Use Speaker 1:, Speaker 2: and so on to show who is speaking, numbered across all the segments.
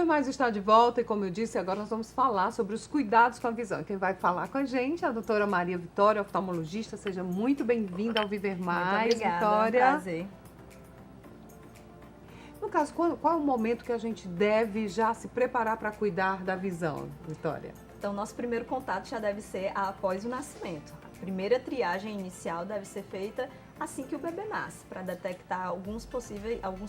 Speaker 1: Viver Mais está de volta e, como eu disse, agora nós vamos falar sobre os cuidados com a visão. Quem vai falar com a gente é a doutora Maria Vitória, oftalmologista. Seja muito bem-vinda ao Viver Mais,
Speaker 2: muito obrigada,
Speaker 1: Vitória.
Speaker 2: É um prazer.
Speaker 1: No caso, qual é o momento que a gente deve já se preparar para cuidar da visão, Vitória?
Speaker 2: Então, nosso primeiro contato já deve ser após o nascimento. A primeira triagem inicial deve ser feita assim que o bebê nasce, para detectar alguns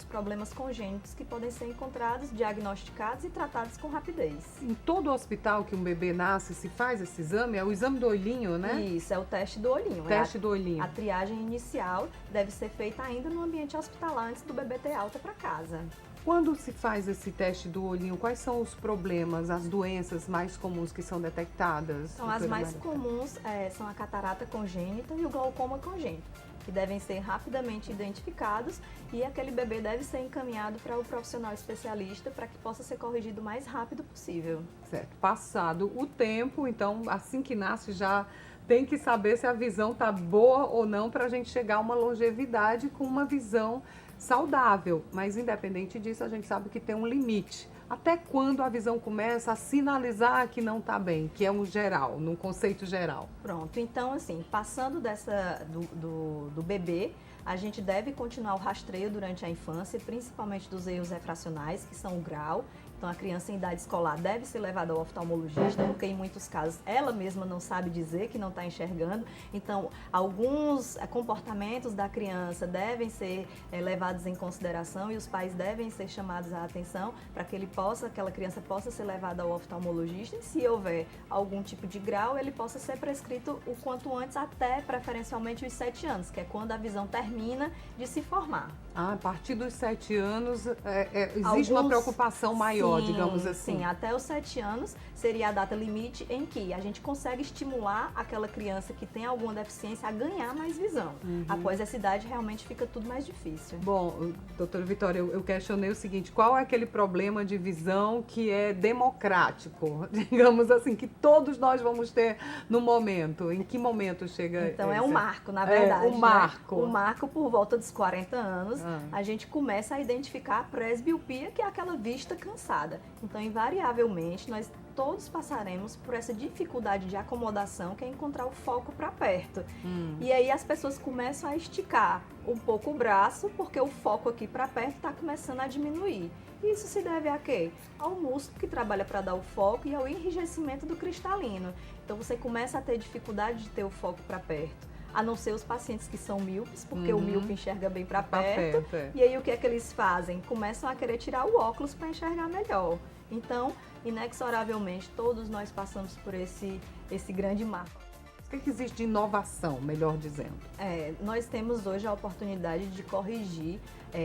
Speaker 2: problemas congênitos que podem ser encontrados, diagnosticados e tratados com rapidez.
Speaker 1: Em todo hospital que um bebê nasce, se faz esse exame? É o exame do olhinho, né?
Speaker 2: Isso, é o teste do olhinho.
Speaker 1: Teste do olhinho.
Speaker 2: A triagem inicial deve ser feita ainda no ambiente hospitalar, antes do bebê ter alta para casa.
Speaker 1: Quando se faz esse teste do olhinho, quais são os problemas, as doenças mais comuns que são detectadas?
Speaker 2: Então, as mais comuns são a catarata congênita e o glaucoma congênito, que devem ser rapidamente identificados, e aquele bebê deve ser encaminhado para o profissional especialista para que possa ser corrigido o mais rápido possível.
Speaker 1: Certo. Passado o tempo, então, assim que nasce, já tem que saber se a visão está boa ou não para a gente chegar a uma longevidade com uma visão saudável. Mas, independente disso, a gente sabe que tem um limite. Até quando a visão começa a sinalizar que não está bem, que é um geral, num conceito geral.
Speaker 2: Pronto, então assim, passando do bebê, a gente deve continuar o rastreio durante a infância, principalmente dos erros refracionais, que são o grau. Então, a criança em idade escolar deve ser levada ao oftalmologista, porque em muitos casos ela mesma não sabe dizer que não está enxergando. Então, alguns comportamentos da criança devem ser levados em consideração e os pais devem ser chamados à atenção para que aquela criança possa ser levada ao oftalmologista, e se houver algum tipo de grau, ele possa ser prescrito o quanto antes, até preferencialmente os 7 anos, que é quando a visão termina de se formar.
Speaker 1: A partir dos 7 anos, existe uma preocupação maior,
Speaker 2: sim,
Speaker 1: digamos assim.
Speaker 2: Sim, até os 7 anos seria a data limite em que a gente consegue estimular aquela criança que tem alguma deficiência a ganhar mais visão. Após essa idade, realmente fica tudo mais difícil.
Speaker 1: Bom, doutora Vitória, eu questionei o seguinte: qual é aquele problema de visão que é democrático, digamos assim, que todos nós vamos ter no momento? Em que momento chega?
Speaker 2: Então, é um marco, na verdade.
Speaker 1: O marco.
Speaker 2: Né? O marco, por volta dos 40 anos, a gente começa a identificar a presbiopia, que é aquela vista cansada. Então, invariavelmente, nós todos passaremos por essa dificuldade de acomodação, que é encontrar o foco para perto. E aí as pessoas começam a esticar um pouco o braço, porque o foco aqui para perto está começando a diminuir. Isso se deve a quê? Ao músculo que trabalha para dar o foco e ao enrijecimento do cristalino. Então você começa a ter dificuldade de ter o foco para perto. A não ser os pacientes que são míopes, porque o míope enxerga bem para perto. E aí o que é que eles fazem? Começam a querer tirar o óculos para enxergar melhor. Então, inexoravelmente, todos nós passamos por esse grande marco.
Speaker 1: O que existe de inovação, melhor dizendo?
Speaker 2: Nós temos hoje a oportunidade de corrigir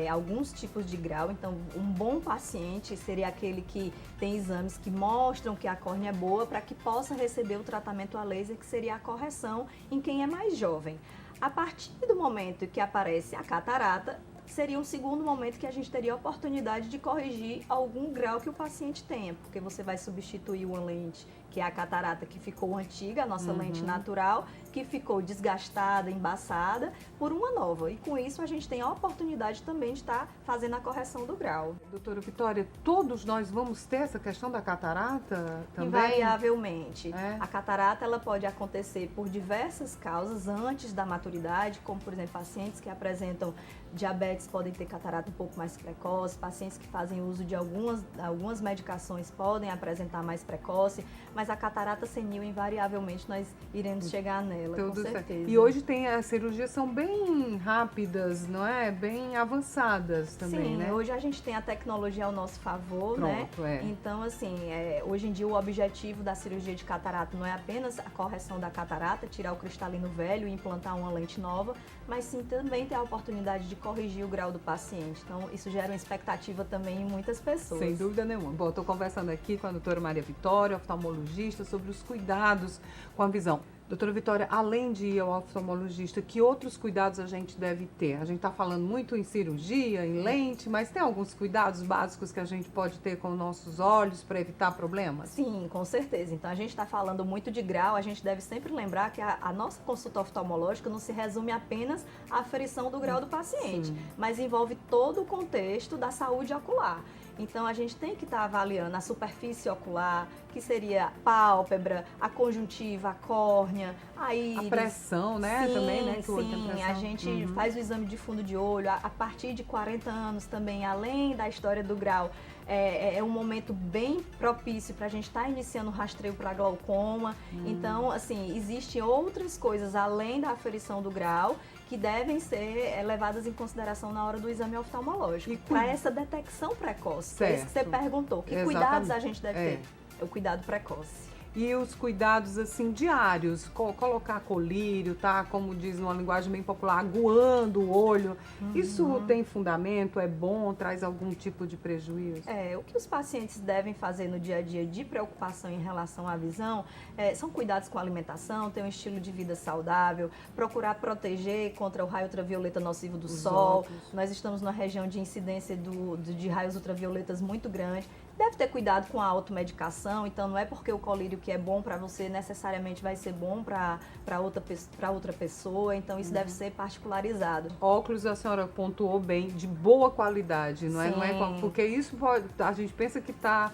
Speaker 2: alguns tipos de grau. Então, um bom paciente seria aquele que tem exames que mostram que a córnea é boa, para que possa receber o tratamento a laser, que seria a correção em quem é mais jovem. A partir do momento que aparece a catarata, seria um segundo momento que a gente teria a oportunidade de corrigir algum grau que o paciente tenha, porque você vai substituir uma lente, que é a catarata que ficou antiga, a nossa lente natural, que ficou desgastada, embaçada, por uma nova. E com isso a gente tem a oportunidade também de estar fazendo a correção do grau.
Speaker 1: Doutora Vitória, todos nós vamos ter essa questão da catarata também?
Speaker 2: Invariavelmente. A catarata ela pode acontecer por diversas causas antes da maturidade, como por exemplo pacientes que apresentam diabetes podem ter catarata um pouco mais precoce, pacientes que fazem uso de algumas medicações podem apresentar mais precoce, mas a catarata senil, invariavelmente, nós iremos chegar nela, com certeza.
Speaker 1: E hoje as cirurgias são bem rápidas, não é? Bem avançadas também, né?
Speaker 2: Sim, hoje a gente tem a tecnologia ao nosso favor,
Speaker 1: Pronto,
Speaker 2: né? Então, assim, hoje em dia o objetivo da cirurgia de catarata não é apenas a correção da catarata, tirar o cristalino velho e implantar uma lente nova, mas sim também ter a oportunidade de corrigir o grau do paciente. Então, isso gera uma expectativa também em muitas pessoas.
Speaker 1: Sem dúvida nenhuma. Bom, estou conversando aqui com a doutora Maria Vitória, oftalmologista, sobre os cuidados com a visão. Doutora Vitória, além de ir ao oftalmologista, que outros cuidados a gente deve ter? A gente está falando muito em cirurgia, em lente, mas tem alguns cuidados básicos que a gente pode ter com nossos olhos para evitar problemas?
Speaker 2: Sim, com certeza. Então, a gente está falando muito de grau, a gente deve sempre lembrar que a nossa consulta oftalmológica não se resume apenas à aferição do grau do paciente, mas envolve todo o contexto da saúde ocular. Então a gente tem que estar avaliando a superfície ocular, que seria a pálpebra, a conjuntiva, a córnea, a íris.
Speaker 1: A pressão, né?
Speaker 2: Sim,
Speaker 1: Também, né? Que o olho tem
Speaker 2: sim,
Speaker 1: pressão.
Speaker 2: a gente faz o exame de fundo de olho a partir de 40 anos também, além da história do grau. É um momento bem propício para a gente estar iniciando o rastreio para glaucoma. Então, assim, existem outras coisas além da aferição do grau que devem ser levadas em consideração na hora do exame oftalmológico, para essa detecção precoce.
Speaker 1: Certo.
Speaker 2: É isso que você perguntou. Que cuidados a gente deve ter? É o cuidado precoce.
Speaker 1: E os cuidados, assim, diários, colocar colírio, tá? Como diz numa linguagem bem popular, aguando o olho. Isso tem fundamento? É bom? Traz algum tipo de prejuízo?
Speaker 2: O que os pacientes devem fazer no dia a dia de preocupação em relação à visão são cuidados com a alimentação, ter um estilo de vida saudável, procurar proteger contra o raio ultravioleta nocivo do sol. Nós estamos numa região de incidência de raios ultravioletas muito grande. Deve ter cuidado com a automedicação, então não é porque o colírio que é bom para você necessariamente vai ser bom para outra pessoa, então isso deve ser particularizado.
Speaker 1: Óculos, a senhora pontuou bem, de boa qualidade, não é?
Speaker 2: Sim.
Speaker 1: Não é porque isso pode, a gente pensa que está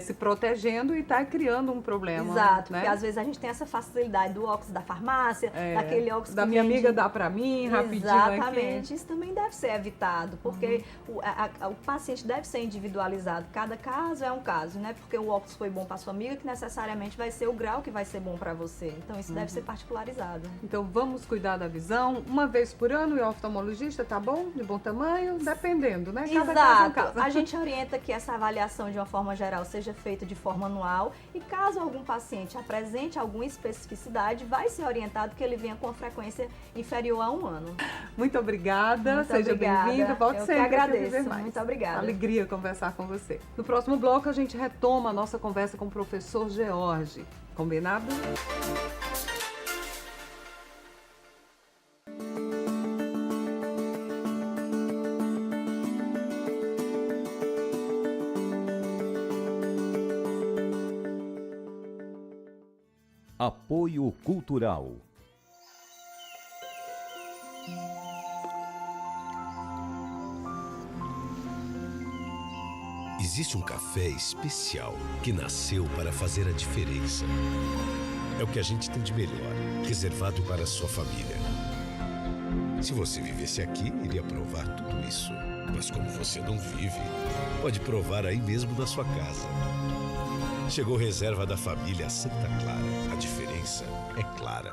Speaker 1: se protegendo e está criando um problema.
Speaker 2: Exato,
Speaker 1: né?
Speaker 2: porque às vezes a gente tem essa facilidade do óculos da farmácia, daquele óculos
Speaker 1: da
Speaker 2: que
Speaker 1: minha
Speaker 2: vende...
Speaker 1: amiga dá para mim, rapidinho.
Speaker 2: Exatamente,
Speaker 1: aqui.
Speaker 2: Isso também deve ser evitado, porque o paciente deve ser individualizado. Cada caso é um caso, né? Porque o óculos foi bom para sua amiga, que necessariamente vai ser o grau que vai ser bom para você. Então isso deve ser particularizado.
Speaker 1: Então vamos cuidar da visão uma vez por ano e o oftalmologista, tá bom? De bom tamanho, dependendo, né? Cada caso é um caso.
Speaker 2: A gente orienta que essa avaliação de uma forma geral seja feita de forma anual e caso algum paciente apresente alguma especificidade, vai ser orientado que ele venha com uma frequência inferior a 1 ano.
Speaker 1: Muito obrigada,
Speaker 2: Muito
Speaker 1: seja bem-vinda, volte sempre.
Speaker 2: Eu que agradeço,
Speaker 1: ver mais.
Speaker 2: muito obrigada.
Speaker 1: Alegria conversar com você. No próximo bloco a gente retoma a nossa conversa com o professor George. Combinado?
Speaker 3: Apoio Cultural.
Speaker 4: Existe um café especial que nasceu para fazer a diferença. É o que a gente tem de melhor, reservado para a sua família. Se você vivesse aqui, iria provar tudo isso. Mas como você não vive, pode provar aí mesmo na sua casa. Chegou reserva da família Santa Clara. A diferença é clara.